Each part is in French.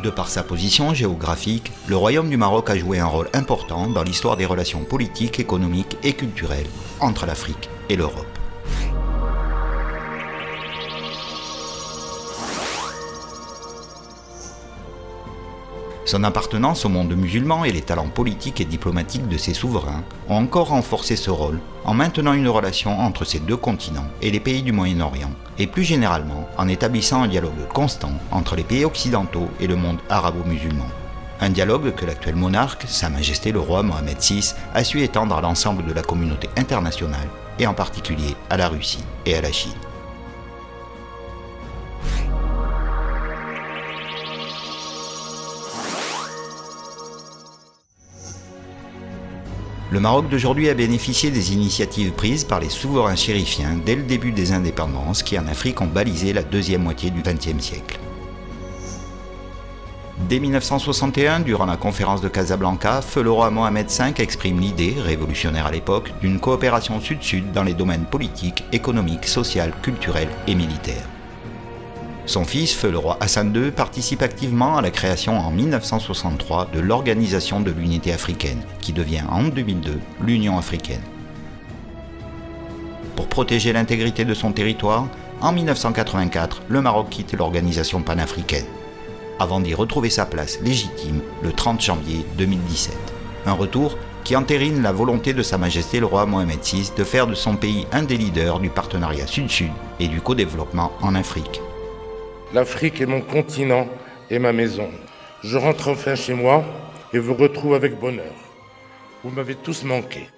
De par sa position géographique, le Royaume du Maroc a joué un rôle important dans l'histoire des relations politiques, économiques et culturelles entre l'Afrique et l'Europe. Son appartenance au monde musulman et les talents politiques et diplomatiques de ses souverains ont encore renforcé ce rôle en maintenant une relation entre ces deux continents et les pays du Moyen-Orient, et plus généralement en établissant un dialogue constant entre les pays occidentaux et le monde arabo-musulman. Un dialogue que l'actuel monarque, Sa Majesté le roi Mohammed VI, a su étendre à l'ensemble de la communauté internationale et en particulier à la Russie et à la Chine. Le Maroc d'aujourd'hui a bénéficié des initiatives prises par les souverains chérifiens dès le début des indépendances qui en Afrique ont balisé la deuxième moitié du XXe siècle. Dès 1961, durant la conférence de Casablanca, feu le roi Mohammed V exprime l'idée, révolutionnaire à l'époque, d'une coopération sud-sud dans les domaines politiques, économiques, sociaux, culturels et militaires. Son fils, feu le roi Hassan II, participe activement à la création en 1963 de l'Organisation de l'Unité africaine, qui devient en 2002 l'Union africaine. Pour protéger l'intégrité de son territoire, en 1984, le Maroc quitte l'Organisation panafricaine, avant d'y retrouver sa place légitime le 30 janvier 2017. Un retour qui entérine la volonté de Sa Majesté le roi Mohammed VI de faire de son pays un des leaders du partenariat sud-sud et du co-développement en Afrique. L'Afrique est mon continent et ma maison. Je rentre enfin chez moi et vous retrouve avec bonheur. Vous m'avez tous manqué.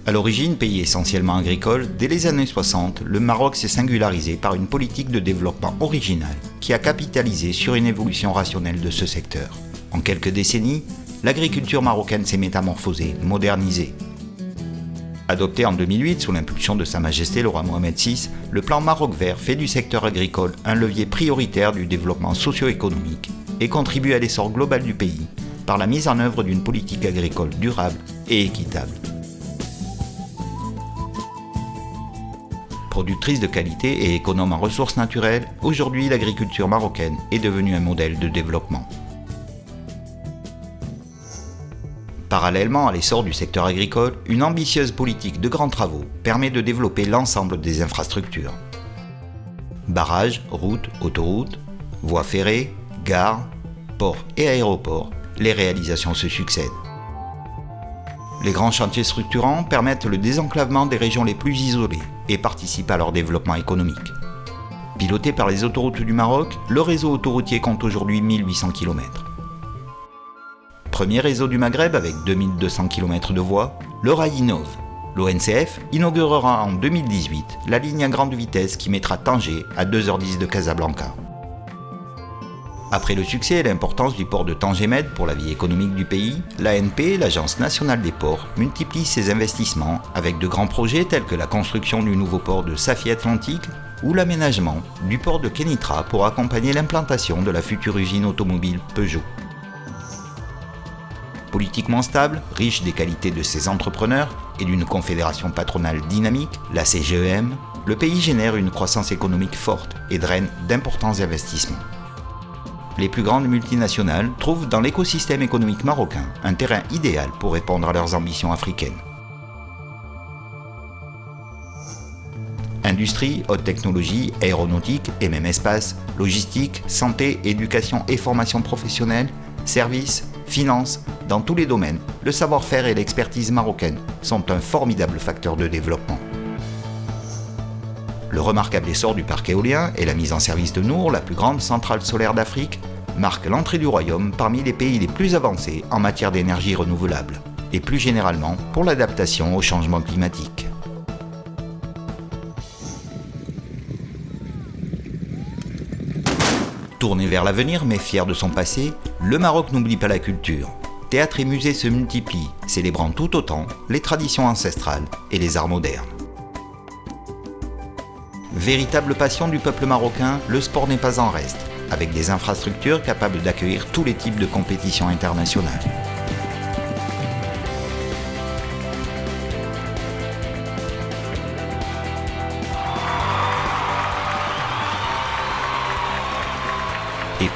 À l'origine, pays essentiellement agricole, dès les années 60, le Maroc s'est singularisé par une politique de développement originale qui a capitalisé sur une évolution rationnelle de ce secteur. En quelques décennies, l'agriculture marocaine s'est métamorphosée, modernisée. Adopté en 2008 sous l'impulsion de Sa Majesté le roi Mohammed VI, le plan Maroc Vert fait du secteur agricole un levier prioritaire du développement socio-économique et contribue à l'essor global du pays par la mise en œuvre d'une politique agricole durable et équitable. Productrice de qualité et économe en ressources naturelles, aujourd'hui l'agriculture marocaine est devenue un modèle de développement. Parallèlement à l'essor du secteur agricole, une ambitieuse politique de grands travaux permet de développer l'ensemble des infrastructures. Barrages, routes, autoroutes, voies ferrées, gares, ports et aéroports, les réalisations se succèdent. Les grands chantiers structurants permettent le désenclavement des régions les plus isolées et participent à leur développement économique. Piloté par les autoroutes du Maroc, le réseau autoroutier compte aujourd'hui 1800 km. Premier réseau du Maghreb avec 2200 km de voies, le rail innove. L'ONCF inaugurera en 2018 la ligne à grande vitesse qui mettra Tanger à 2h10 de Casablanca. Après le succès et l'importance du port de Tanger-Med pour la vie économique du pays, l'ANP, l'Agence nationale des ports, multiplie ses investissements avec de grands projets tels que la construction du nouveau port de Safi Atlantique ou l'aménagement du port de Kénitra pour accompagner l'implantation de la future usine automobile Peugeot. Politiquement stable, riche des qualités de ses entrepreneurs et d'une confédération patronale dynamique, la CGEM, le pays génère une croissance économique forte et draine d'importants investissements. Les plus grandes multinationales trouvent dans l'écosystème économique marocain un terrain idéal pour répondre à leurs ambitions africaines. Industrie, haute technologie, aéronautique et même espace, logistique, santé, éducation et formation professionnelle, services, finances, dans tous les domaines, le savoir-faire et l'expertise marocaine sont un formidable facteur de développement. Le remarquable essor du parc éolien et la mise en service de Nour, la plus grande centrale solaire d'Afrique, marquent l'entrée du royaume parmi les pays les plus avancés en matière d'énergie renouvelable, et plus généralement pour l'adaptation au changement climatique. Tourné vers l'avenir mais fier de son passé, le Maroc n'oublie pas la culture. Théâtres et musées se multiplient, célébrant tout autant les traditions ancestrales et les arts modernes. Véritable passion du peuple marocain, le sport n'est pas en reste, avec des infrastructures capables d'accueillir tous les types de compétitions internationales.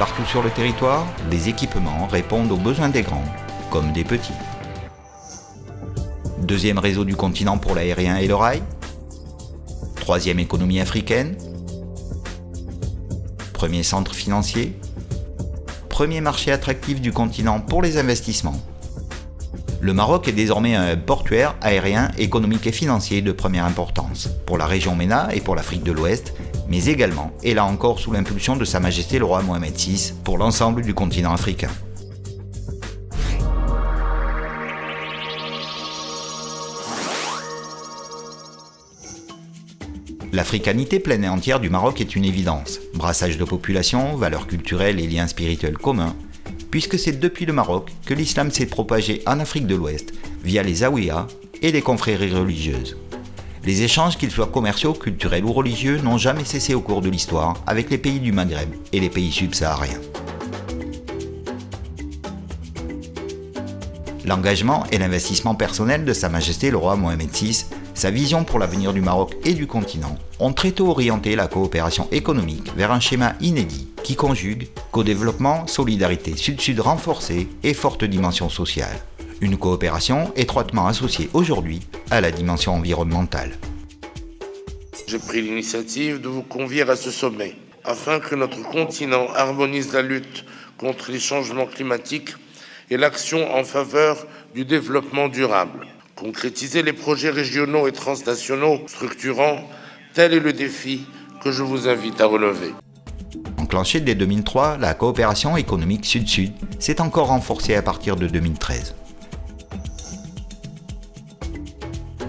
partout sur le territoire, les équipements répondent aux besoins des grands, comme des petits. Deuxième réseau du continent pour l'aérien et le rail. Troisième économie africaine. Premier centre financier. Premier marché attractif du continent pour les investissements. Le Maroc est désormais un hub portuaire, aérien, économique et financier de première importance pour la région MENA et pour l'Afrique de l'Ouest, mais également, et là encore sous l'impulsion de Sa Majesté le roi Mohamed VI, pour l'ensemble du continent africain. L'africanité pleine et entière du Maroc est une évidence, brassage de population, valeurs culturelles et liens spirituels communs, puisque c'est depuis le Maroc que l'islam s'est propagé en Afrique de l'Ouest via les Zaouïas et les confréries religieuses. Les échanges, qu'ils soient commerciaux, culturels ou religieux, n'ont jamais cessé au cours de l'histoire avec les pays du Maghreb et les pays subsahariens. L'engagement et l'investissement personnel de Sa Majesté le roi Mohamed VI, sa vision pour l'avenir du Maroc et du continent, ont très tôt orienté la coopération économique vers un schéma inédit qui conjugue co-développement, solidarité sud-sud renforcée et forte dimension sociale. Une coopération étroitement associée aujourd'hui à la dimension environnementale. J'ai pris l'initiative de vous convier à ce sommet afin que notre continent harmonise la lutte contre les changements climatiques et l'action en faveur du développement durable. Concrétiser les projets régionaux et transnationaux structurants, tel est le défi que je vous invite à relever. Enclenchée dès 2003, la coopération économique Sud-Sud s'est encore renforcée à partir de 2013.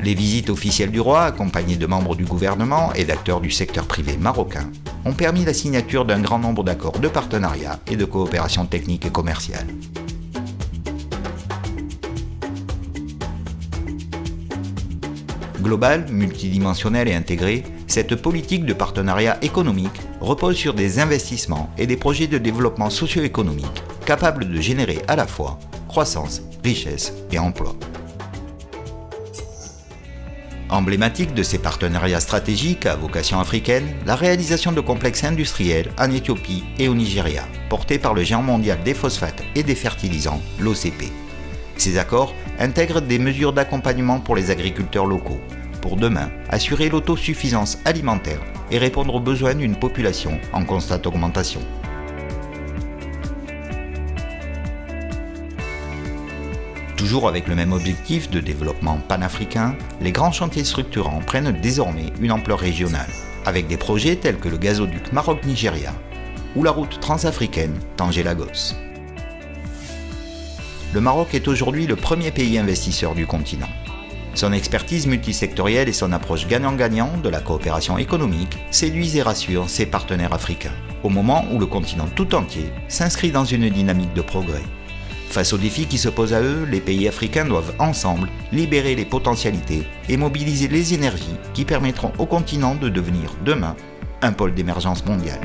Les visites officielles du roi, accompagnées de membres du gouvernement et d'acteurs du secteur privé marocain, ont permis la signature d'un grand nombre d'accords de partenariat et de coopération technique et commerciale. Globale, multidimensionnelle et intégrée, cette politique de partenariat économique repose sur des investissements et des projets de développement socio-économique capables de générer à la fois croissance, richesse et emploi. Emblématique de ces partenariats stratégiques à vocation africaine, la réalisation de complexes industriels en Éthiopie et au Nigeria, portés par le géant mondial des phosphates et des fertilisants, l'OCP. Ces accords intègrent des mesures d'accompagnement pour les agriculteurs locaux, pour demain assurer l'autosuffisance alimentaire et répondre aux besoins d'une population en constante augmentation. Toujours avec le même objectif de développement panafricain, les grands chantiers structurants prennent désormais une ampleur régionale, avec des projets tels que le gazoduc Maroc-Nigeria ou la route transafricaine Tanger-Lagos. Le Maroc est aujourd'hui le premier pays investisseur du continent. Son expertise multisectorielle et son approche gagnant-gagnant de la coopération économique séduisent et rassurent ses partenaires africains, au moment où le continent tout entier s'inscrit dans une dynamique de progrès. Face aux défis qui se posent à eux, les pays africains doivent ensemble libérer les potentialités et mobiliser les énergies qui permettront au continent de devenir demain un pôle d'émergence mondiale.